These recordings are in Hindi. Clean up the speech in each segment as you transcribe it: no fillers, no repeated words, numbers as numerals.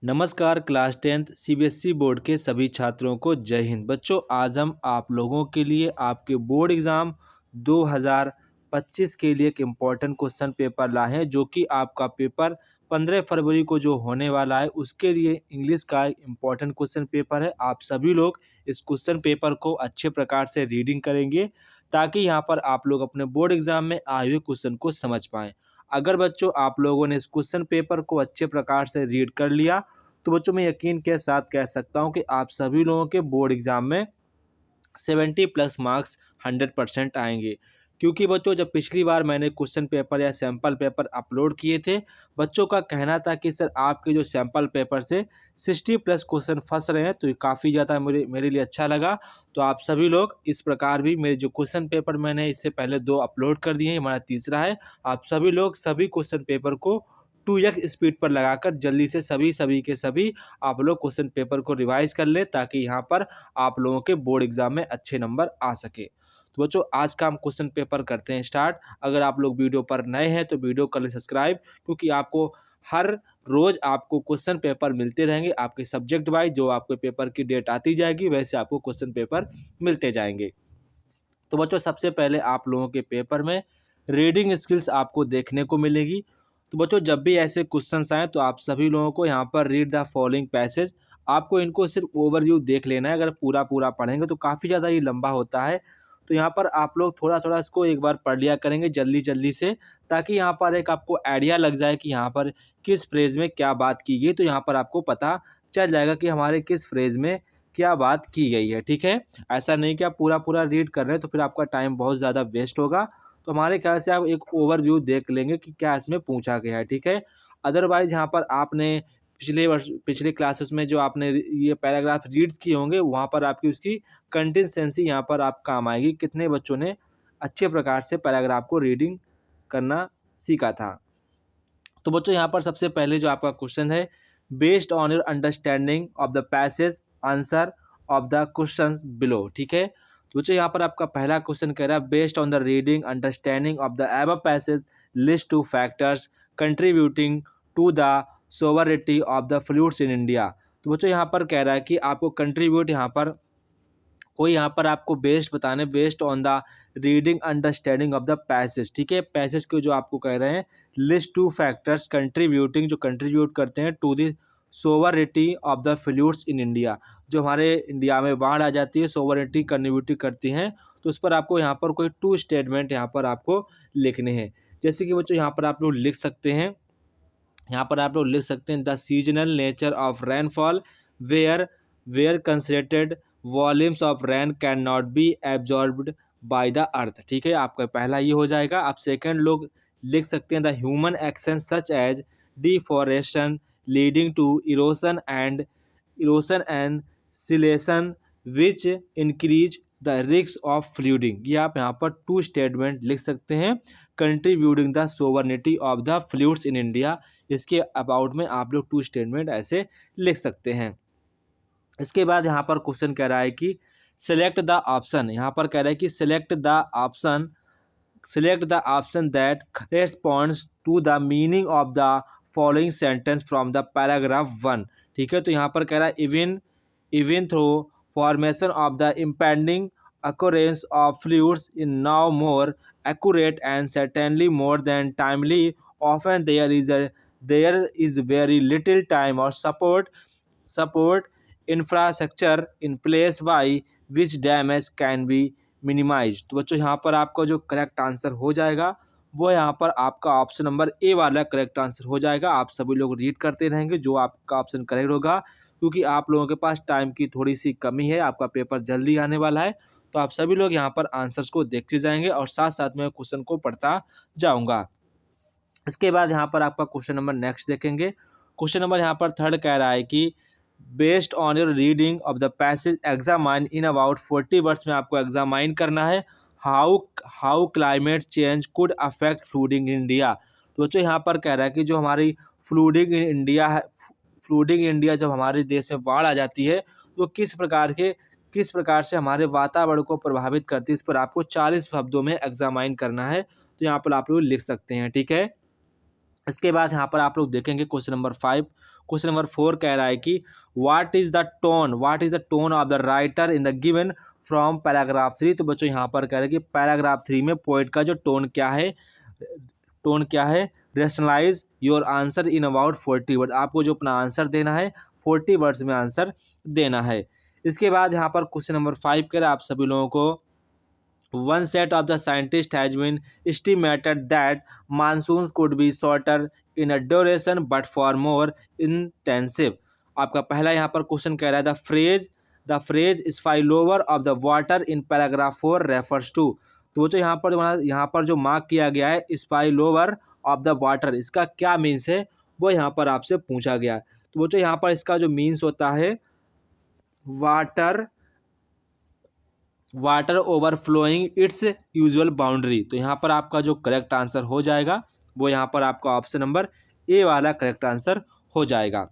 नमस्कार क्लास 10th सीबीएसई बोर्ड के सभी छात्रों को जय हिंद। बच्चों, आज हम आप लोगों के लिए आपके बोर्ड एग्ज़ाम 2025 के लिए एक इम्पॉर्टेंट क्वेश्चन पेपर लाए हैं, जो कि आपका पेपर 15 फरवरी को जो होने वाला है उसके लिए इंग्लिश का इम्पॉर्टेंट क्वेश्चन पेपर है। आप सभी लोग इस क्वेश्चन पेपर को अच्छे प्रकार से रीडिंग करेंगे ताकि यहाँ पर आप लोग अपने बोर्ड एग्ज़ाम में आए हुए क्वेश्चन को समझ पाएँ। अगर बच्चों आप लोगों ने इस क्वेश्चन पेपर को अच्छे प्रकार से रीड कर लिया तो बच्चों मैं यकीन के साथ कह सकता हूं कि आप सभी लोगों के बोर्ड एग्जाम में 70+ मार्क्स 100% आएंगे। क्योंकि बच्चों जब पिछली बार मैंने क्वेश्चन पेपर या सैम्पल पेपर अपलोड किए थे, बच्चों का कहना था कि सर आपके जो सैम्पल पेपर से 60+ क्वेश्चन फंस रहे हैं, तो ये काफ़ी ज़्यादा मेरे लिए अच्छा लगा। तो आप सभी लोग इस प्रकार भी मेरे जो क्वेश्चन पेपर मैंने इससे पहले 2 अपलोड कर दिए हैं, हमारा तीसरा है। आप सभी लोग सभी क्वेश्चन पेपर को 2x स्पीड पर लगाकर जल्दी से सभी के सभी आप लोग क्वेश्चन पेपर को रिवाइज कर लें ताकि यहाँ पर आप लोगों के बोर्ड एग्जाम में अच्छे नंबर आ सके। तो बच्चों आज का हम क्वेश्चन पेपर करते हैं स्टार्ट। अगर आप लोग वीडियो पर नए हैं तो वीडियो कर लें सब्सक्राइब, क्योंकि आपको हर रोज आपको क्वेश्चन पेपर मिलते रहेंगे आपके सब्जेक्ट वाइज। जो आपके पेपर की डेट आती जाएगी वैसे आपको क्वेश्चन पेपर मिलते जाएंगे। तो बच्चों सबसे पहले आप लोगों के पेपर में रीडिंग स्किल्स आपको देखने को मिलेगी। तो बच्चों जब भी ऐसे क्वेश्चंस आए तो आप सभी लोगों को यहाँ पर रीड द फॉलोइंग पैसेज, आपको इनको सिर्फ ओवरव्यू देख लेना है। अगर पूरा पूरा पढ़ेंगे तो काफ़ी ज़्यादा ये लंबा होता है, तो यहाँ पर आप लोग थोड़ा थोड़ा इसको एक बार पढ़ लिया करेंगे जल्दी जल्दी से, ताकि यहाँ पर एक आपको आइडिया लग जाए कि यहाँ पर किस फ्रेज में क्या बात की गई। तो यहाँ पर आपको पता चल जाएगा कि हमारे किस फ्रेज में क्या बात की गई है। ठीक है, ऐसा नहीं कि आप पूरा पूरा रीड कर रहे हैं तो फिर आपका टाइम बहुत ज़्यादा वेस्ट होगा। तो हमारे ख्याल से आप एक ओवरव्यू देख लेंगे कि क्या इसमें पूछा गया है। ठीक है, अदरवाइज यहाँ पर आपने पिछले क्लासेस में जो आपने ये पैराग्राफ रीड्स किए होंगे वहाँ पर आपकी उसकी कंसिस्टेंसी यहाँ पर आप काम आएगी, कितने बच्चों ने अच्छे प्रकार से पैराग्राफ को रीडिंग करना सीखा था। तो बच्चों यहाँ पर सबसे पहले जो आपका क्वेश्चन है, based on your understanding of the passage answer of the question below. ठीक है, तो बच्चों यहाँ पर आपका पहला क्वेश्चन कह रहा है based on the reading understanding of the above passage list 2 factors contributing to the severity of the floods in India. तो बच्चों यहाँ पर कह रहा है कि आपको कंट्रीब्यूट यहाँ पर कोई यहाँ पर आपको बेस्ड बताने, based on the reading understanding of the passage. ठीक है, पैसेज के जो आपको कह रहे हैं लिस्ट 2 फैक्टर्स कंट्रीब्यूटिंग, जो कंट्रीब्यूट करते हैं to the severity of the floods in India. जो हमारे इंडिया में बाढ़ आ जाती है सोवरिटी कंट्रीब्यूट करती हैं, तो उस पर आपको यहाँ पर कोई 2 स्टेटमेंट यहाँ पर आपको लिखने हैं। जैसे कि बच्चों यहाँ पर आप लोग लिख सकते हैं, यहाँ पर आप लोग लिख सकते हैं the seasonal nature of rainfall where concentrated volumes of rain can not be absorbed by the earth. ठीक है, आपका पहला ये हो जाएगा। आप सेकंड लोग लिख सकते हैं the human action such as deforestation leading to erosion and siltation which increase the risk of flooding. ये आप यहाँ पर 2 स्टेटमेंट लिख सकते हैं contributing the severity of the floods in India. इसके अबाउट में आप लोग 2 स्टेटमेंट ऐसे लिख सकते हैं। इसके बाद यहाँ पर क्वेश्चन कह रहा है कि सिलेक्ट द ऑप्शन, यहाँ पर कह रहा है कि select the option that corresponds to the meaning of the following sentence from the paragraph 1। ठीक है, तो यहाँ पर कह रहा है even through formation of the impending occurrence of fluids in now more accurate and certainly more than timely, often there is very little time or support infrastructure in place by which damage can be minimized। तो बच्चों यहाँ पर आपका जो करेक्ट आंसर हो जाएगा वो यहाँ पर आपका ऑप्शन नंबर ए वाला करेक्ट आंसर हो जाएगा। आप सभी लोग रीड करते रहेंगे जो आपका ऑप्शन करेक्ट होगा, क्योंकि आप लोगों के पास टाइम की थोड़ी सी कमी है, आपका पेपर जल्दी आने वाला है। तो आप सभी लोग यहाँ पर आंसर्स को देखते जाएंगे और साथ साथ में क्वेश्चन को पढ़ता जाऊंगा। इसके बाद यहाँ पर आपका क्वेश्चन नंबर नेक्स्ट देखेंगे। क्वेश्चन नंबर यहाँ पर थर्ड कह रहा है कि based on your reading of the passage examine in about 40 words में आपको एग्जामाइन करना है how climate change could affect flooding in India. तो बच्चों यहाँ पर कह रहा है कि जो हमारी फ्लूडिंग इन इंडिया है, फ्लूडिंग इंडिया जब हमारे देश में बाढ़ आ जाती है तो किस प्रकार से हमारे वातावरण को प्रभावित करती है, इस पर आपको 40 शब्दों में एग्जामाइन करना है। तो यहाँ पर आप लोग लिख सकते हैं। ठीक है, इसके बाद यहाँ पर आप लोग देखेंगे क्वेश्चन नंबर 5। क्वेश्चन नंबर 4 कह रहा है कि what is the tone of the writer in the given from paragraph 3। तो बच्चों यहाँ पर कह रहे हैं कि पैराग्राफ 3 में पोइट का जो टोन क्या है, rationalise your answer in about 40 word. आपको जो अपना आंसर देना है 40 वर्ड्स में आंसर देना है। इसके बाद यहाँ पर क्वेश्चन नंबर 5 कह रहे हैं आप सभी लोगों को, one set of the scientists has been estimated that monsoons could be shorter in a duration but for more intensive। आपका पहला यहाँ पर क्वेश्चन कह रहा है the phrase spillover of the water in paragraph 4 refers to. तो जो यहाँ पर जो मार्क किया गया है स्पाइलोवर ऑफ द वाटर, इसका क्या मीन्स है वो यहाँ पर आपसे पूछा गया है। तो वो जो यहाँ पर इसका जो मीन्स होता है water overflowing it's usual boundary. तो यहाँ पर आपका जो करेक्ट आंसर हो जाएगा वो यहाँ पर आपका ऑप्शन नंबर ए वाला करेक्ट आंसर हो जाएगा।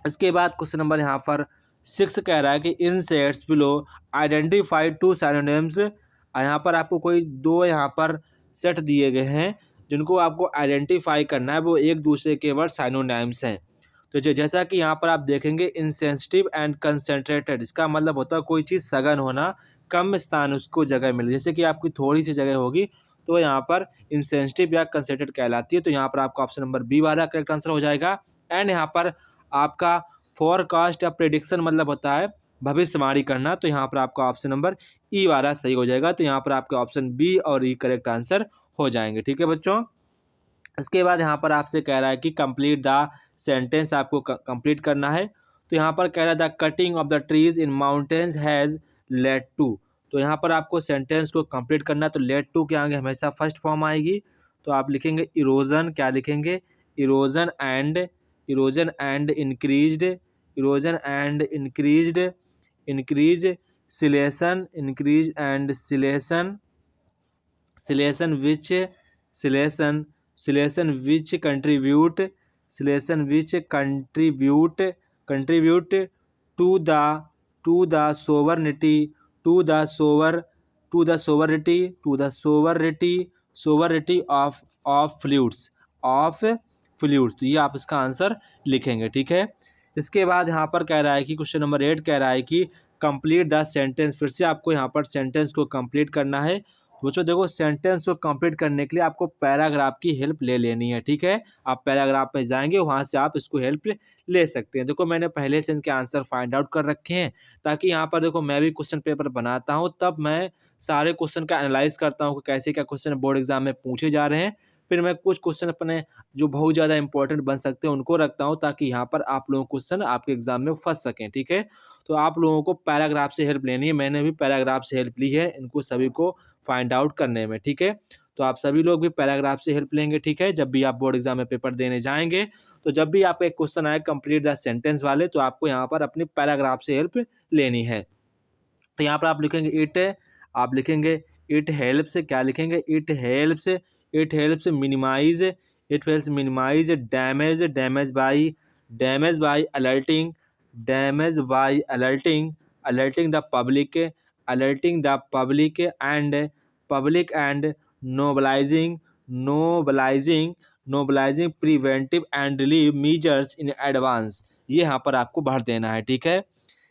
इसके बाद क्वेश्चन नंबर यहाँ पर 6 कह रहा है कि इन सेट्स बिलो आइडेंटिफाई 2 सिनोनिम्स। यहाँ पर आपको कोई 2 यहाँ पर सेट दिए गए हैं जिनको आपको आइडेंटिफाई करना है, वो एक दूसरे के वर्ड साइनोनिम्स हैं। तो जैसा कि यहाँ पर आप देखेंगे इनसेंसिटिव एंड कंसंट्रेटेड, इसका मतलब होता है कोई चीज़ सघन होना, कम स्थान उसको जगह मिले। जैसे कि आपकी थोड़ी सी जगह होगी तो यहाँ पर इंसेंसिटिव या कंसंट्रेटेड कहलाती है। तो यहाँ पर आपका ऑप्शन नंबर बी वाला करेक्ट आंसर हो जाएगा। एंड यहाँ पर आपका फोरकास्ट या प्रेडिक्शन मतलब होता है भविष्यवाणी करना, तो यहाँ पर आपका ऑप्शन नंबर ई वाला सही हो जाएगा। तो यहाँ पर आपके ऑप्शन बी और ई करेक्ट आंसर हो जाएंगे। ठीक है बच्चों। इसके बाद यहाँ पर आपसे कह रहा है कि कंप्लीट द सेंटेंस, आपको कंप्लीट करना है। तो यहाँ पर कह रहा है the cutting of the trees in mountains has led to. तो यहाँ पर आपको सेंटेंस को कंप्लीट करना है, तो लेड टू के आगे हमेशा फर्स्ट फॉर्म आएगी। तो आप लिखेंगे इरोजन, क्या लिखेंगे, erosion and increase siltation, siltation which contribute to the severity of floods. तो ये आप इसका आंसर लिखेंगे। ठीक है। इसके बाद यहाँ पर कह रहा है कि क्वेश्चन नंबर 8 कह रहा है कि कंप्लीट द सेंटेंस। फिर से आपको यहाँ पर सेंटेंस को कंप्लीट करना है। बच्चों देखो, सेंटेंस को कंप्लीट करने के लिए आपको पैराग्राफ की हेल्प ले लेनी है। ठीक है। आप पैराग्राफ में जाएंगे, वहाँ से आप इसको हेल्प ले सकते हैं। देखो मैंने पहले से इनके आंसर फाइंड आउट कर रखे हैं, ताकि यहाँ पर देखो मैं भी क्वेश्चन पेपर बनाता हूँ तब मैं सारे क्वेश्चन का एनालाइज करता हूँ कि कैसे क्या क्वेश्चन बोर्ड एग्जाम में पूछे जा रहे हैं। फिर मैं कुछ क्वेश्चन अपने जो बहुत ज़्यादा इंपॉर्टेंट बन सकते हैं उनको रखता हूँ, ताकि यहाँ पर आप लोगों को क्वेश्चन आपके एग्जाम में फंस सकें। ठीक है। तो आप लोगों को पैराग्राफ से हेल्प लेनी है, मैंने भी पैराग्राफ से हेल्प ली है इनको सभी को फाइंड आउट करने में। ठीक है। तो आप सभी लोग भी पैराग्राफ से हेल्प लेंगे। ठीक है। जब भी आप बोर्ड एग्जाम में पेपर देने जाएंगे, तो जब भी आपका एक क्वेश्चन आए कंप्लीट द सेंटेंस वाले, तो आपको यहाँ पर अपनी पैराग्राफ से हेल्प लेनी है। तो यहाँ पर आप लिखेंगे इट हेल्प्स, क्या लिखेंगे, it helps minimise damage by alerting the public and mobilising preventive and relief measures in advance. ये यहाँ पर आपको भर देना है। ठीक है।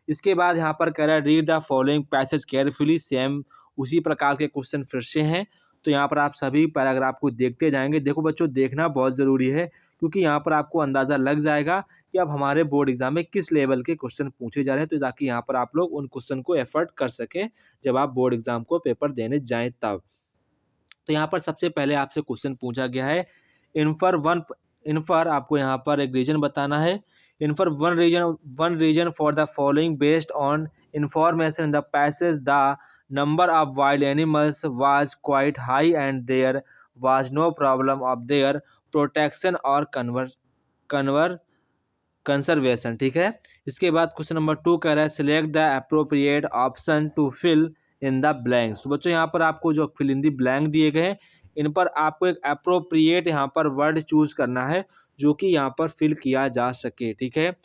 इसके बाद यहाँ पर कह रहा है read the following passage carefully. Same उसी प्रकार के क्वेश्चन फिर से हैं, तो यहाँ पर आप सभी पैराग्राफ को देखते जाएंगे। देखो बच्चों, देखना बहुत ज़रूरी है, क्योंकि यहाँ पर आपको अंदाज़ा लग जाएगा कि अब हमारे बोर्ड एग्जाम में किस लेवल के क्वेश्चन पूछे जा रहे हैं, तो ताकि यहाँ पर आप लोग उन क्वेश्चन को एफर्ट कर सकें जब आप बोर्ड एग्जाम को पेपर देने जाएँ तब। तो यहाँ पर सबसे पहले आपसे क्वेश्चन पूछा गया है इन्फर आपको यहाँ पर एक रीजन बताना है। Infer one reason for the following based on information in the passage the number of wild animals was quite high and there was no problem of their protection और कंसर्वेशन। ठीक है। इसके बाद क्वेश्चन नंबर 2 कह रहा है select the appropriate option to fill in the blanks. तो बच्चों यहाँ पर आपको जो फिल इन द ब्लैंक दिए गए हैं, इन पर आपको एक अप्रोप्रिएट यहाँ पर वर्ड चूज करना है जो कि यहाँ पर फिल किया जा सके। ठीक है।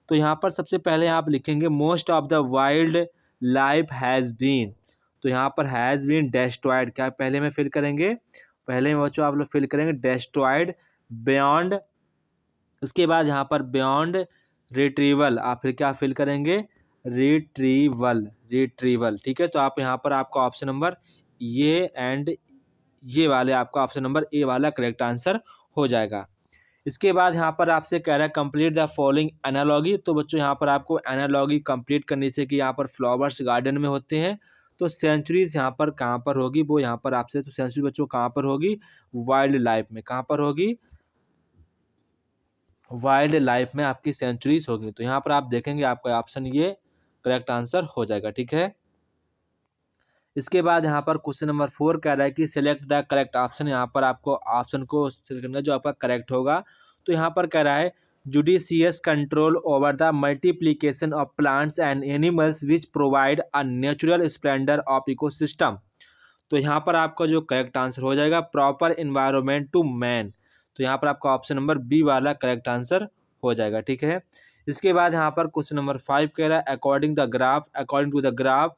तो यहाँ पर सबसे पहले आप लिखेंगे most of the wildlife has been. तो यहाँ पर हैज़ बीन डेस्ट्रॉयड, क्या पहले में फिल करेंगे, पहले में बच्चों आप लोग फिल करेंगे डेस्ट्रॉयड बियॉन्ड, उसके बाद यहाँ पर बियॉन्ड रिट्रीवल, आप फिर क्या फिल करेंगे, रिट्रीवल, रिट्रीवल, ठीक है। तो आप यहाँ पर आपका ऑप्शन नंबर ये एंड ये वाले आपका ऑप्शन नंबर ए वाला करेक्ट आंसर हो जाएगा। इसके बाद यहाँ पर आपसे कह रहा है कंप्लीट द फॉलोइंग एनालॉगी। तो बच्चों यहाँ पर आपको एनालॉगी कंप्लीट करनी चाहिए कि यहाँ पर फ्लावर्स गार्डन में होते हैं, तो सेंचुरीज यहाँ पर कहाँ पर होगी, वो यहाँ पर आपसे, तो सेंचुरी बच्चों कहाँ पर होगी, वाइल्ड लाइफ में, कहाँ पर होगी, वाइल्ड लाइफ में आपकी सेंचुरीज होगी। तो यहाँ पर आप देखेंगे आपका ऑप्शन ये करेक्ट आंसर हो जाएगा, ठीक है। इसके बाद यहाँ पर क्वेश्चन नंबर 4 कह रहा है कि सिलेक्ट द करेक्ट ऑप्शन। यहाँ पर आपको ऑप्शन को सिलेक्ट करना जो आपका करेक्ट होगा। तो यहाँ पर कह रहा है judicious control over the multiplication of plants and animals which provide a natural splendour of ecosystem. तो यहाँ पर आपका जो करेक्ट आंसर हो जाएगा प्रॉपर इन्वायरमेंट टू मैन। तो यहाँ पर आपका ऑप्शन नंबर बी वाला करेक्ट आंसर हो जाएगा, ठीक है। इसके बाद यहाँ पर क्वेश्चन नंबर 5 कह रहा है according to the graph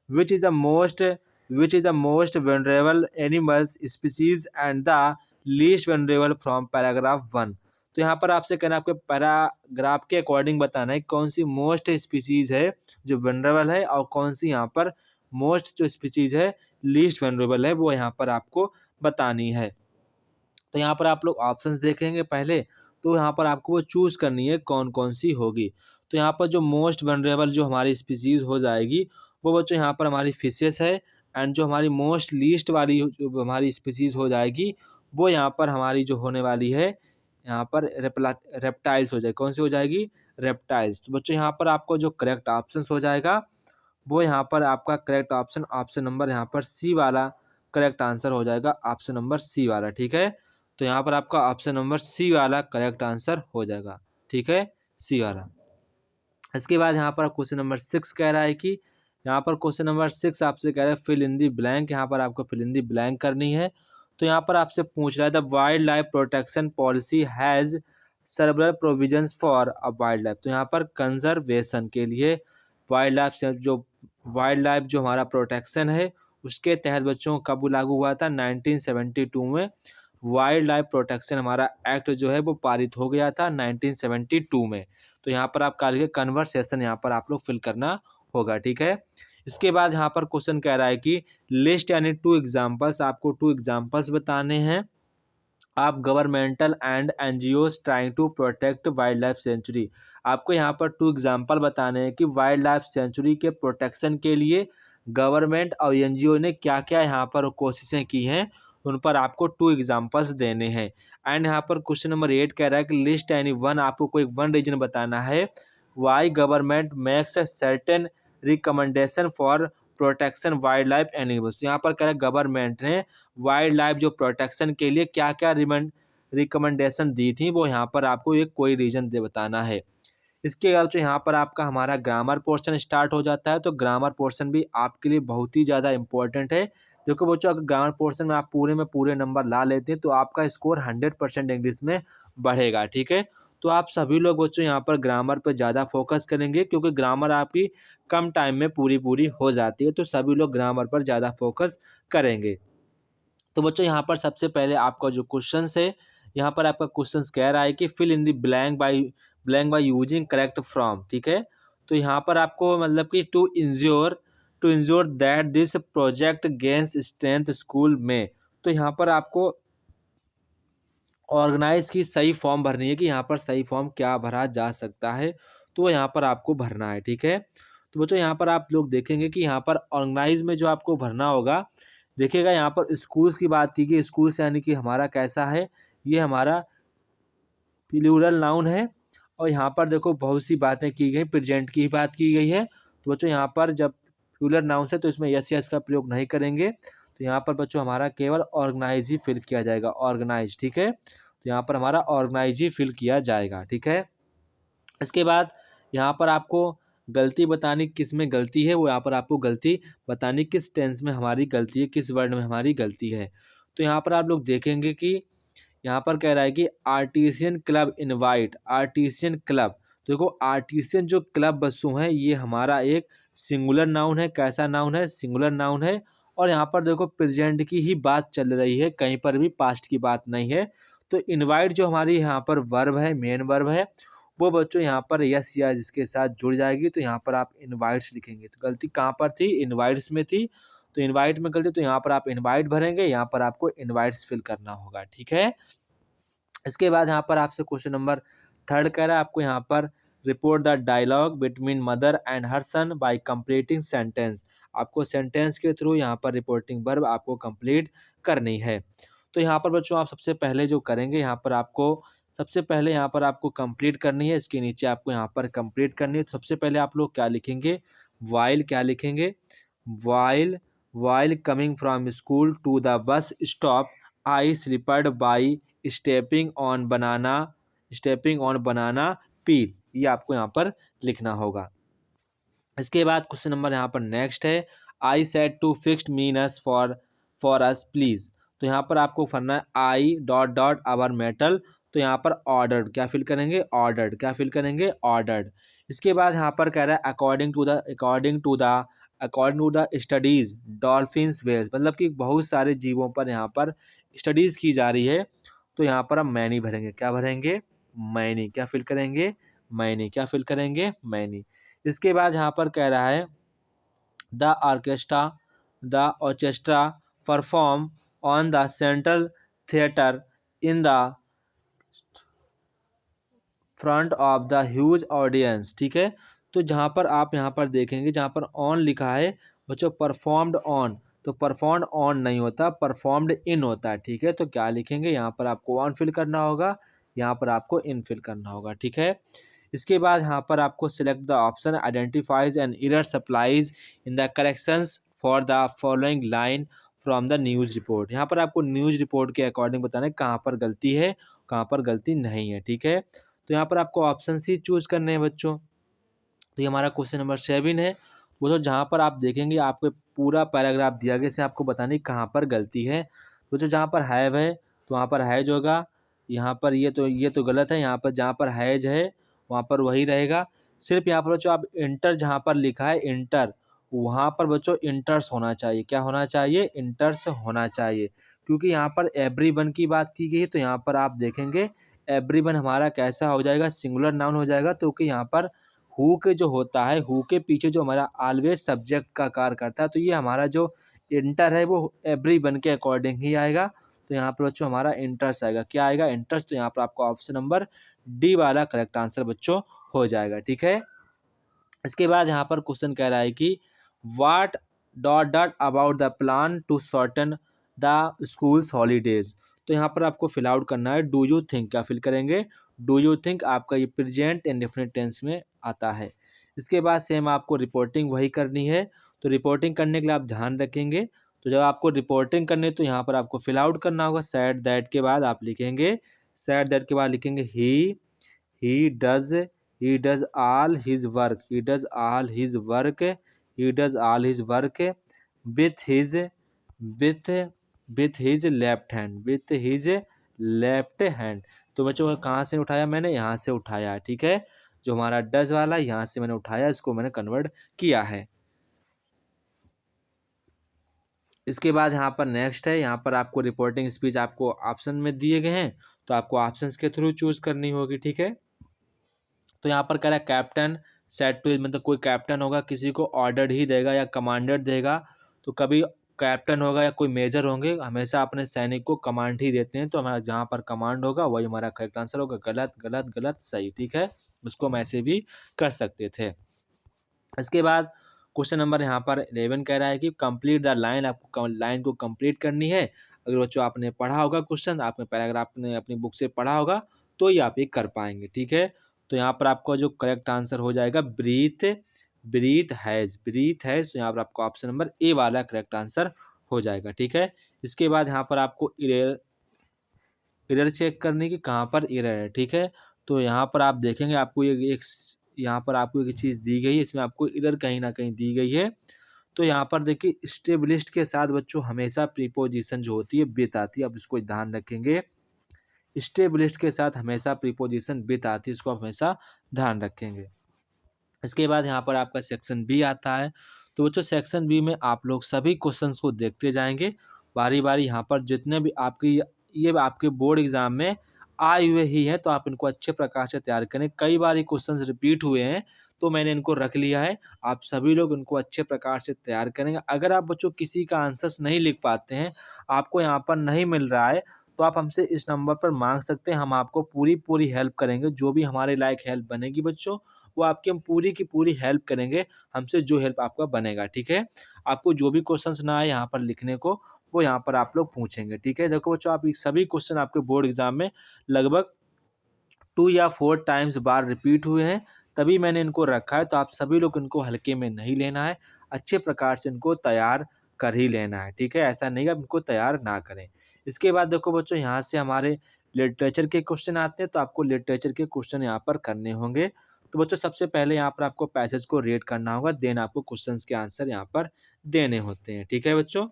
which is the most vulnerable animals species and the least vulnerable from paragraph 1। तो यहाँ पर आपसे कहना आपके पैराग्राफ के अकॉर्डिंग बताना है कौन सी मोस्ट स्पीसीज है जो वनरेबल है और कौन सी यहाँ पर मोस्ट जो स्पीसीज है लीस्ट वनरेबल है, वो यहाँ पर आपको बतानी है। तो यहाँ पर आप लोग ऑप्शंस देखेंगे पहले, तो यहाँ पर आपको वो चूज़ करनी है कौन कौन सी होगी। तो यहाँ पर जो मोस्ट वनरेबल जो हमारी स्पीसीज़ हो जाएगी वो बच्चों यहाँ पर हमारी फिशेस है, एंड जो हमारी मोस्ट लीस्ट वाली जो हमारी स्पीसीज़ हो जाएगी वो यहाँ पर हमारी जो होने वाली है यहाँ पर रेप्टाइल्स हो जाएगी। कौन सी हो जाएगी, रेप्टाइल्स। तो बच्चों यहाँ पर आपको जो करेक्ट ऑप्शन हो जाएगा वो यहाँ पर आपका करेक्ट ऑप्शन नंबर यहाँ पर सी वाला करेक्ट आंसर हो जाएगा, ऑप्शन नंबर सी वाला, ठीक है। तो यहाँ पर आपका ऑप्शन नंबर सी वाला करेक्ट आंसर हो जाएगा, ठीक है, सी वाला। इसके बाद यहाँ पर क्वेश्चन नंबर 6 कह रहा है कि यहाँ पर क्वेश्चन नंबर 6 आपसे कह रहा है फिल इन दी ब्लैंक। यहाँ पर आपको फिल इन दी ब्लैंक करनी है। तो यहाँ पर आपसे पूछ रहा है the wildlife protection policy has several provisions for a wildlife. तो यहाँ पर कंजर्वेशन के लिए वाइल्ड लाइफ जो हमारा प्रोटेक्शन है उसके तहत बच्चों कब लागू हुआ था, 1972 में वाइल्ड लाइफ प्रोटेक्शन हमारा एक्ट जो है वो पारित हो गया था 1972 में। तो यहाँ पर आप कल के कन्वर्सेशन यहाँ पर आप लोग फिल करना होगा, ठीक है। इसके बाद यहाँ पर क्वेश्चन कह रहा है कि लिस्ट यानी 2 एग्जाम्पल्स, आपको 2 एग्जाम्पल्स बताने हैं आप governmental and NGOs trying to protect wildlife sanctuary. आपको यहाँ पर 2 एग्जाम्पल बताने हैं कि वाइल्ड लाइफ सेंचुरी के प्रोटेक्शन के लिए गवर्नमेंट और एनजीओ ने क्या क्या यहाँ पर कोशिशें की हैं, उन पर आपको 2 एग्जाम्पल्स देने हैं। एंड यहाँ पर क्वेश्चन नंबर 8 कह रहा है कि लिस्ट एनी वन, आपको कोई वन रीजन बताना है why government makes a certain recommendation for protection wild life animals. यहाँ पर कह रहा है गवर्नमेंट ने वाइल्ड लाइफ जो प्रोटेक्शन के लिए क्या क्या रिकमेंडेशन दी थी, वो यहाँ पर आपको एक कोई रीजन दे बताना है। इसके अलावा जो यहाँ पर आपका हमारा ग्रामर पोर्शन स्टार्ट हो जाता है। तो ग्रामर पोर्शन भी आपके लिए बहुत ही ज़्यादा इंपॉर्टेंट है। देखो बच्चों अगर ग्रामर पोर्शन में आप पूरे में पूरे नंबर ला लेते हैं तो आपका स्कोर 100% इंग्लिश में बढ़ेगा, ठीक है। तो आप सभी लोग बच्चों यहाँ पर ग्रामर पर ज़्यादा फोकस करेंगे क्योंकि ग्रामर आपकी कम टाइम में पूरी हो जाती है, तो सभी लोग ग्रामर पर ज़्यादा फोकस करेंगे। तो बच्चों यहाँ पर सबसे पहले आपका जो क्वेश्चन है, यहाँ पर आपका क्वेश्चन कह रहा है कि fill in the blank by using correct from, ठीक है। तो यहाँ पर आपको मतलब कि to ensure that this project gains strength school में। तो यहाँ पर आपको ऑर्गेनाइज की सही फॉर्म भरनी है कि यहाँ पर सही फॉर्म क्या भरा जा सकता है, तो वो यहाँ पर आपको भरना है, ठीक है। तो बच्चों यहाँ पर आप लोग देखेंगे कि यहाँ पर ऑर्गेनाइज में जो आपको भरना होगा, देखिएगा यहाँ पर स्कूल्स की बात की गई। स्कूल्स यानी कि हमारा कैसा है, ये हमारा प्लूरल नाउन है और यहाँ पर देखो बहुत सी बातें की गई, प्रेजेंट की बात की गई है। तो बच्चों यहाँ पर जब प्लूरल नाउन है तो इसमें यस का प्रयोग नहीं करेंगे। तो यहाँ पर बच्चों हमारा केवल ऑर्गेनाइज ही फिल किया जाएगा, ऑर्गेनाइज, ठीक है। तो यहाँ पर हमारा ऑर्गेनाइज ही फिल किया जाएगा, ठीक है। इसके बाद यहाँ पर आपको गलती बतानी, किस में गलती है वो यहाँ पर आपको गलती बतानी, किस टेंस में हमारी गलती है, किस वर्ड में हमारी गलती है। तो यहाँ पर आप लोग देखेंगे कि यहाँ पर कह रहा है कि artisan club invite, artisan club. देखो आर्टिसियन जो क्लब बच्चों है ये हमारा एक सिंगुलर नाउन है। कैसा नाउन है, सिंगुलर नाउन है। और यहाँ पर देखो प्रेजेंट की ही बात चल रही है, कहीं पर भी पास्ट की बात नहीं है। तो इनवाइट जो हमारी यहाँ पर वर्ब है, मेन वर्ब है, वो बच्चों यहाँ पर यस या जिसके साथ जुड़ जाएगी, तो यहाँ पर आप इनवाइट्स लिखेंगे। तो गलती कहाँ पर थी? इनवाइट्स में थी। तो इनवाइट में गलती, तो यहाँ पर आप इनवाइट भरेंगे, यहाँ पर आपको इनवाइट्स फिल करना होगा, ठीक है। इसके बाद यहाँ पर आपसे क्वेश्चन नंबर 3 कह रहा है आपको यहाँ पर report the dialogue between mother and her son by completing sentence. आपको सेंटेंस के थ्रू यहाँ पर रिपोर्टिंग वर्ब आपको कंप्लीट करनी है। तो यहाँ पर बच्चों आप सबसे पहले जो करेंगे, यहाँ पर आपको सबसे पहले यहाँ पर आपको कंप्लीट करनी है, इसके नीचे आपको यहाँ पर कंप्लीट करनी है। तो सबसे पहले आप लोग क्या लिखेंगे? वाइल क्या लिखेंगे? While coming from school to the bus stop I slipped by stepping on banana peel. ये आपको यहाँ पर लिखना होगा। इसके बाद क्वेश्चन नंबर यहाँ पर नेक्स्ट है, I said to fixed means for us please. तो यहाँ पर आपको फरना है I dot dot our metal. तो यहाँ पर ऑर्डर्ड क्या फिल करेंगे? ऑर्डर्ड क्या फिल करेंगे? ऑर्डर्ड। इसके बाद यहाँ पर कह रहा है according to the studies dolphins whales, मतलब कि बहुत सारे जीवों पर यहाँ पर स्टडीज की जा रही है। तो यहाँ पर हम मैनी भरेंगे। क्या भरेंगे? मैनी। क्या फिल करेंगे? मैनी। क्या फिल करेंगे? मैनी। इसके बाद यहाँ पर कह रहा है the orchestra perform on the central theatre in the front of the huge audience, ठीक है। तो जहाँ पर आप यहाँ पर देखेंगे, जहाँ पर ऑन लिखा है बच्चों परफॉर्म्ड ऑन, तो परफॉर्म्ड ऑन नहीं होता, परफॉर्म्ड इन होता है, ठीक है। तो क्या लिखेंगे? यहाँ पर आपको ऑन फिल करना होगा, यहाँ पर आपको इन फिल करना होगा, ठीक है। इसके बाद यहाँ पर आपको select the option identifies and error supplies in the corrections for the following line from the news report. यहाँ पर आपको न्यूज़ रिपोर्ट के अकॉर्डिंग बताना है कहाँ पर गलती है, कहाँ पर गलती नहीं है, ठीक है। तो यहाँ पर आपको ऑप्शन सी चूज करने हैं बच्चों। तो ये हमारा क्वेश्चन नंबर 7 है। वो तो जहाँ पर आप देखेंगे आपको पूरा पैराग्राफ दिया गया, इससे आपको बतानी कहाँ पर गलती है। तो जो जहाँ पर हैव है तो वहाँ पर हैज होगा, यहाँ पर ये तो गलत है, यहाँ पर जहाँ पर हैज है वहाँ पर वही रहेगा। सिर्फ यहाँ पर बच्चों आप इंटर जहाँ पर लिखा है इंटर, वहाँ पर बच्चों इंटर्स होना चाहिए। क्या होना चाहिए? इंटर्स होना चाहिए, क्योंकि यहाँ पर एवरीवन की बात की गई है। तो यहाँ पर आप देखेंगे एवरीवन हमारा कैसा हो जाएगा? सिंगुलर नाउन हो जाएगा। तो कि यहाँ पर हु के जो होता है, हु के पीछे जो हमारा ऑलवेज सब्जेक्ट का कार्य करता है, तो ये हमारा जो इंटर है वो एवरीवन के अकॉर्डिंग ही आएगा। तो यहाँ पर बच्चों हमारा इंटर्स आएगा। क्या आएगा? इंटर्स। तो यहाँ पर आपको ऑप्शन नंबर डी वाला करेक्ट आंसर बच्चों हो जाएगा, ठीक है। इसके बाद यहाँ पर क्वेश्चन कह रहा है कि what dot dot about the plan to shorten the schools holidays. तो यहाँ पर आपको फिल आउट करना है डू यू थिंक। क्या फिल करेंगे? Do you think. आपका ये प्रेजेंट इंडेफिनिट टेंस में आता है। इसके बाद सेम आपको रिपोर्टिंग वही करनी है। तो रिपोर्टिंग करने के लिए आप ध्यान रखेंगे, तो जब आपको रिपोर्टिंग करनी है तो यहाँ पर आपको फिल आउट करना होगा। सैड दैट के बाद आप लिखेंगे, सैड दैट के बाद लिखेंगे he does he does all his work with with his left hand। तो बच्चों कहाँ से उठाया मैंने? यहाँ से उठाया है, ठीक है। जो हमारा डज वाला यहाँ से मैंने उठाया, इसको मैंने कन्वर्ट किया है। इसके बाद यहाँ पर नेक्स्ट है, यहाँ पर आपको रिपोर्टिंग स्पीच आपको ऑप्शन में दिए गए हैं, तो आपको ऑप्शंस के थ्रू चूज करनी होगी, ठीक है। तो यहाँ पर कह रहा है कैप्टन सेड टू, मतलब कोई कैप्टन होगा किसी को ऑर्डर ही देगा या कमांडेड देगा। तो कभी कैप्टन होगा या कोई मेजर होंगे, हमेशा अपने सैनिक को कमांड ही देते हैं। तो हमारा जहाँ पर कमांड होगा वही हमारा करेक्ट आंसर होगा। गलत गलत गलत सही, ठीक है। उसको हम ऐसे भी कर सकते थे। इसके बाद क्वेश्चन नंबर यहाँ पर 11 कह रहा है कि कंप्लीट द लाइन। आपको लाइन को कंप्लीट करनी है। अगर बच्चों आपने पढ़ा होगा क्वेश्चन, आपने पैराग्राफ ने अपनी बुक से पढ़ा होगा, तो ये आप ये कर पाएंगे, ठीक है। तो यहाँ पर आपका जो करेक्ट आंसर हो जाएगा ब्रीथ हैज। तो यहाँ पर आपको ऑप्शन नंबर ए वाला करेक्ट आंसर हो जाएगा, ठीक है। इसके बाद यहाँ पर आपको एरर चेक करने की, कहाँ पर एरर है, ठीक है। तो यहाँ पर आप देखेंगे आपको एक यहाँ पर आपको एक चीज़ दी गई है, इसमें आपको एरर कहीं ना कहीं दी गई है। तो यहाँ पर देखिए स्टेबलिस्ट के साथ बच्चों हमेशा प्रीपोजिशन जो होती है विथ आती है। अब इसको ध्यान रखेंगे, स्टेबलिस्ट के साथ हमेशा प्रीपोजिशन विथ आती है, इसको आप हमेशा ध्यान रखेंगे। इसके बाद यहाँ पर आपका सेक्शन बी आता है। तो बच्चों सेक्शन बी में आप लोग सभी क्वेश्चंस को देखते जाएंगे बारी बारी। यहाँ पर जितने भी आपकी ये आपके बोर्ड एग्जाम में आए हुए ही हैं, तो आप इनको अच्छे प्रकार से तैयार करें। कई बार ये क्वेश्चंस रिपीट हुए हैं, तो मैंने इनको रख लिया है। आप सभी लोग इनको अच्छे प्रकार से तैयार करेंगे। अगर आप बच्चों किसी का आंसर्स नहीं लिख पाते हैं, आपको यहाँ पर नहीं मिल रहा है, तो आप हमसे इस नंबर पर मांग सकते हैं। हम आपको पूरी हेल्प करेंगे। जो भी हमारे लायक हेल्प बनेगी बच्चों, वो आपकी हम पूरी की पूरी हेल्प करेंगे, हमसे जो हेल्प आपका बनेगा, ठीक है। आपको जो भी क्वेश्चंस ना आए यहाँ पर लिखने को, वो यहाँ पर आप लोग पूछेंगे, ठीक है। देखो बच्चों, आप सभी क्वेश्चन आपके बोर्ड एग्जाम में लगभग 2 या 4 टाइम्स बार रिपीट हुए हैं, तभी मैंने इनको रखा है। तो आप सभी लोग इनको हल्के में नहीं लेना है, अच्छे प्रकार से इनको तैयार कर ही लेना है, ठीक है। ऐसा नहीं है आप इनको तैयार ना करें। इसके बाद देखो बच्चों, यहाँ से हमारे लिटरेचर के क्वेश्चन आते हैं, तो आपको लिटरेचर के क्वेश्चन यहाँ पर करने होंगे। तो बच्चों, सबसे पहले यहाँ पर आपको पैसेज को रीड करना होगा, देन आपको क्वेश्चंस के आंसर यहाँ पर देने होते हैं, ठीक है बच्चों।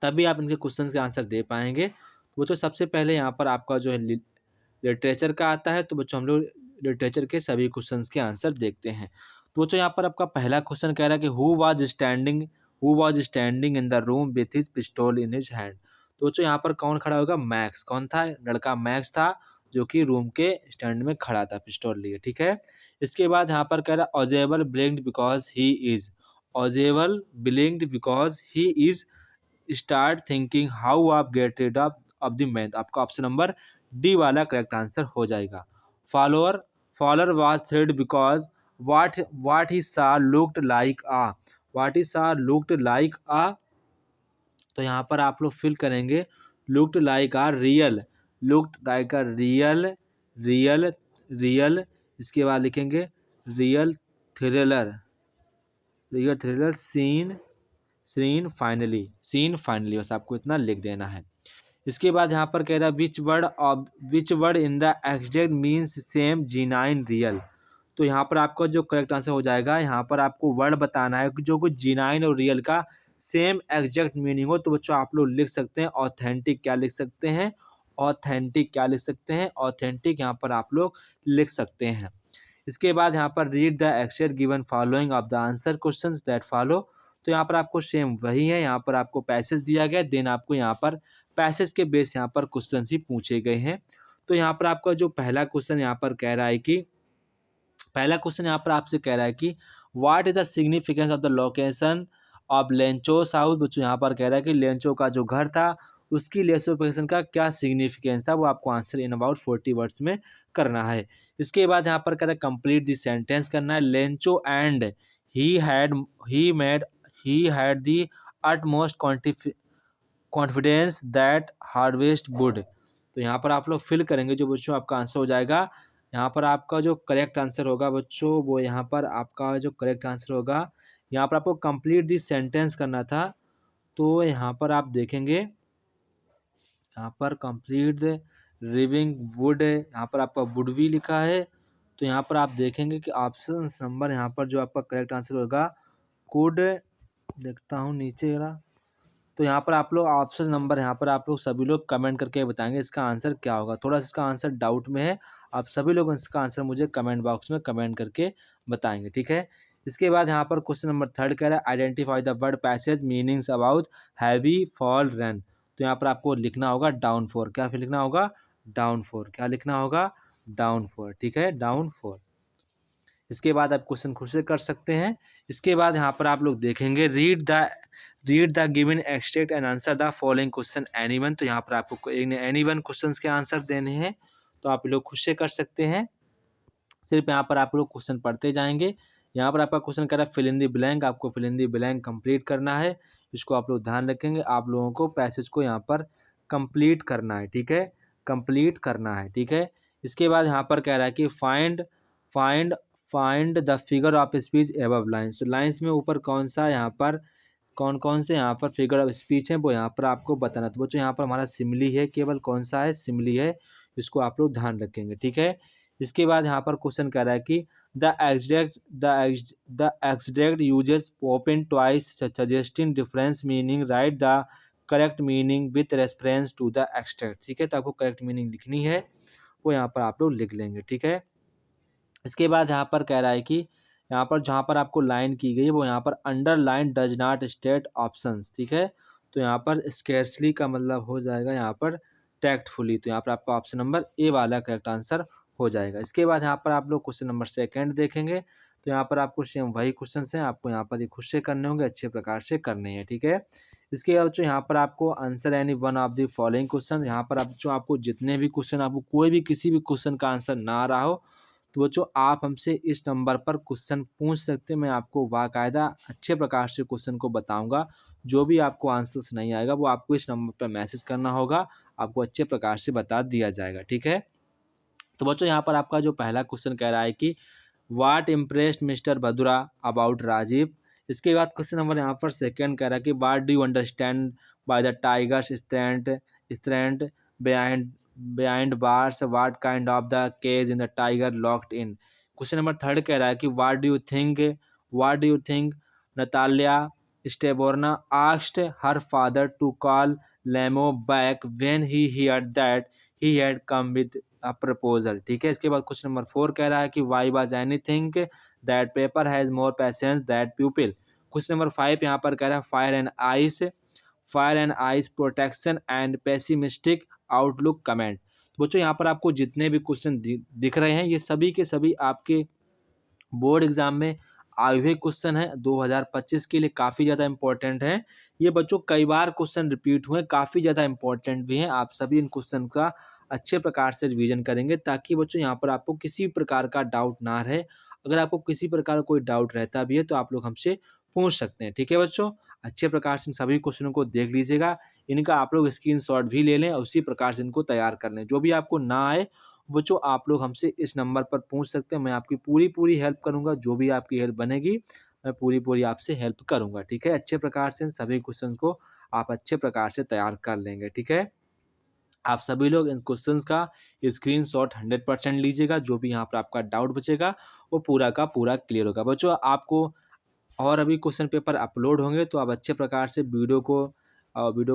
तभी आप इनके क्वेश्चंस के आंसर दे पाएंगे। तो बच्चों, सबसे पहले यहाँ पर आपका जो है लिटरेचर का आता है, तो बच्चों हम लोग लिटरेचर के सभी क्वेश्चंस के आंसर देखते हैं। तो बच्चों, यहाँ पर आपका पहला क्वेश्चन कह रहा है कि who was standing in the room with his pistol in his hand. तो बच्चों, यहाँ पर कौन खड़ा होगा? मैक्स। कौन था? लड़का मैक्स था, जो कि रूम के स्टैंड में खड़ा था पिस्टल लिए, ठीक है। इसके बाद यहाँ पर कह रहा है ओजेबल ब्लिंक्ड बिकॉज ही इज। ओजेबल blinked because he is start thinking how आप get rid of the math. आपका ऑप्शन नंबर डी वाला करेक्ट आंसर हो जाएगा। Follower follower was thrilled because what he saw looked like a. What he saw looked like आ, तो यहाँ पर आप लोग फिल करेंगे looked like a real. Looked like a real real real. इसके बाद लिखेंगे real thriller. Real thriller scene finally बस आपको इतना लिख देना है। इसके बाद यहाँ पर कह रहा है which word in the exact means same genuine real. तो यहाँ पर आपका जो करेक्ट आंसर हो जाएगा, यहाँ पर आपको वर्ड बताना है जो कुछ जीनाइन और रियल का सेम एग्जैक्ट मीनिंग हो। तो बच्चों, आप लोग लिख सकते हैं ऑथेंटिक। क्या लिख सकते हैं? ऑथेंटिक। क्या लिख सकते हैं? ऑथेंटिक। यहाँ पर आप लोग लिख सकते हैं। इसके बाद यहाँ पर read the extract given following of the answer questions that follow. तो यहाँ पर आपको सेम वही है, यहाँ पर आपको पैसेज दिया गया, देन आपको यहाँ पर पैसेज के बेस यहाँ पर क्वेश्चन ही पूछे गए हैं। तो यहाँ पर आपका जो पहला क्वेश्चन यहाँ पर कह रहा है कि पहला क्वेश्चन यहाँ पर आपसे कह रहा है कि what is the significance of the location of Lencho south. बच्चों, यहाँ पर कह रहा है कि लेंचो का जो घर था, उसकी लोकेशन का क्या सिग्निफिकेंस था, वो आपको आंसर इन अबाउट 40 वर्ड्स में करना है। इसके बाद यहाँ पर कह रहा है कंप्लीट दिस सेंटेंस करना है। Lencho and he had he made he had the utmost confidence that harvest would. तो यहाँ पर आप लोग फिल करेंगे, जो बच्चों आपका आंसर हो जाएगा। यहाँ पर आपका जो करेक्ट आंसर होगा बच्चों, वो यहाँ पर आपका जो करेक्ट आंसर होगा, यहाँ पर आपको कंप्लीट दिस सेंटेंस करना था। तो यहाँ पर आप देखेंगे, यहाँ पर कंप्लीट द लिविंग वुड है, यहाँ पर आपका वुड भी लिखा है। तो यहाँ पर आप देखेंगे कि ऑप्शन नंबर यहाँ पर जो आपका करेक्ट आंसर होगा कुड, देखता हूँ नीचे जरा। तो यहाँ पर आप लोग ऑप्शन नंबर यहाँ पर आप लोग सभी लोग कमेंट करके बताएंगे इसका आंसर क्या होगा। थोड़ा सा इसका आंसर डाउट में है, आप सभी लोग इसका आंसर मुझे कमेंट बॉक्स में कमेंट करके बताएंगे, ठीक है। इसके बाद यहाँ पर क्वेश्चन नंबर 3 कह रहा है identify the word passage meanings about heavy fall run. तो यहाँ पर आपको लिखना होगा डाउन फोर। क्या फिर लिखना होगा? Down four. क्या लिखना होगा? डाउन फोर, ठीक है, डाउन फोर। इसके बाद आप क्वेश्चन खुद से कर सकते हैं। इसके बाद यहाँ पर आप लोग देखेंगे read the given extract and answer the following question anyone. तो यहाँ पर आपको एनीवन क्वेश्चंस के आंसर देने हैं, तो आप लोग खुद से कर सकते हैं। सिर्फ यहाँ पर आप लोग क्वेश्चन पढ़ते जाएंगे। यहाँ पर आपका क्वेश्चन कर रहा है फिल इन द ब्लैंक। आपको fill in the blank complete करना है। इसको आप लोग ध्यान रखेंगे, आप लोगों को पैसेज को यहाँ पर कंप्लीट करना है, ठीक है, कंप्लीट करना है, ठीक है। इसके बाद यहाँ पर कह रहा है कि find find the figure of speech above lines. तो लाइन्स में ऊपर कौन सा यहाँ पर कौन कौन से यहाँ पर फिगर ऑफ स्पीच है, वो यहाँ पर आपको बताना। तो बच्चों, यहाँ पर हमारा सिमली है, केवल कौन सा है? सिमली है। इसको आप लोग ध्यान रखेंगे, ठीक है। इसके बाद यहाँ पर क्वेश्चन कर रहा है कि the extract uses open twice suggesting difference meaning, write the correct meaning with reference to the extract, ठीक है। तो आपको करेक्ट मीनिंग लिखनी है, वो यहाँ पर आप लोग लिख लेंगे, ठीक है। इसके बाद यहाँ पर कह रहा है कि यहाँ पर जहाँ पर आपको लाइन की गई है, वो यहाँ पर underline does not state options, ठीक है। तो यहाँ पर स्केर्सली का मतलब हो जाएगा यहाँ पर टैक्टफुली। तो यहाँ पर आपका ऑप्शन नंबर ए वाला करेक्ट आंसर हो जाएगा। इसके बाद यहाँ पर आप लोग क्वेश्चन नंबर सेकंड देखेंगे, तो यहाँ पर आपको सेम वही क्वेश्चन हैं, आपको यहाँ पर ये खुद से करने होंगे, अच्छे प्रकार से करने हैं, ठीक है। इसके बाद जो यहाँ पर आपको answer any one of the following question, यहाँ पर आप जो आपको जितने भी क्वेश्चन, आपको कोई भी किसी भी क्वेश्चन का आंसर ना आ रहा हो तो बच्चों आप हमसे इस नंबर पर क्वेश्चन पूछ सकते हैं। मैं आपको बाकायदा अच्छे प्रकार से क्वेश्चन को बताऊंगा। जो भी आपको आंसर्स नहीं आएगा वो आपको इस नंबर पर मैसेज करना होगा, आपको अच्छे प्रकार से बता दिया जाएगा, ठीक है। तो बच्चों यहाँ पर आपका जो पहला क्वेश्चन कह रहा है कि what impressed mister Bhadura about Rajiv. इसके बाद क्वेश्चन नंबर यहाँ पर सेकंड कह रहा है कि what do you understand by the tigers strength behind behind bars, what kind of the cage in the tiger locked in. Question number third कह रहा है कि what do you think Natalya Stepanovna asked her father to call Lomov back when he heard that he had come with a proposal, ठीक है। इसके बाद क्वेश्चन नंबर 4 कह रहा है कि why was anything that paper has more patience that प्यूपिल। Question number 5 यहाँ पर कह रहा है fire and ice protection and pessimistic outlook comment. बच्चों यहाँ पर आपको जितने भी क्वेश्चन दिख रहे हैं ये सभी के सभी आपके बोर्ड एग्जाम में आए हुए क्वेश्चन है 2025 के लिए, काफ़ी ज़्यादा इंपॉर्टेंट है ये बच्चों। कई बार क्वेश्चन रिपीट हुए, काफ़ी ज़्यादा इंपॉर्टेंट भी हैं। आप सभी इन क्वेश्चन का अच्छे प्रकार से रिवीजन करेंगे ताकि बच्चों यहाँ पर आपको किसी प्रकार का डाउट ना रहे। अगर आपको किसी प्रकार का कोई डाउट रहता भी है तो आप लोग हमसे पूछ सकते हैं, ठीक है बच्चों। अच्छे प्रकार से इन सभी क्वेश्चनों को देख लीजिएगा, इनका आप लोग स्क्रीनशॉट भी ले लें और उसी प्रकार से इनको तैयार कर लें। जो भी आपको ना आए बच्चों आप लोग हमसे इस नंबर पर पूछ सकते हैं, मैं आपकी पूरी हेल्प करूंगा। जो भी आपकी हेल्प बनेगी मैं पूरी आपसे हेल्प करूंगा, ठीक है। अच्छे प्रकार से इन सभी क्वेश्चन को आप अच्छे प्रकार से तैयार कर लेंगे, ठीक है। आप सभी लोग इन क्वेश्चंस का स्क्रीनशॉट 100% लीजिएगा। जो भी यहाँ पर आपका डाउट बचेगा वो पूरा का पूरा क्लियर होगा। बच्चों आपको और अभी क्वेश्चन पेपर अपलोड होंगे तो आप अच्छे प्रकार से वीडियो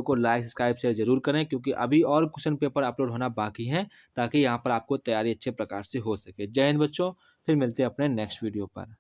को लाइक सब्सक्राइब शेयर जरूर करें, क्योंकि अभी और क्वेश्चन पेपर अपलोड होना बाकी है ताकि यहाँ पर आपको तैयारी अच्छे प्रकार से हो सके। जय हिंद बच्चों, फिर मिलते हैं अपने नेक्स्ट वीडियो पर।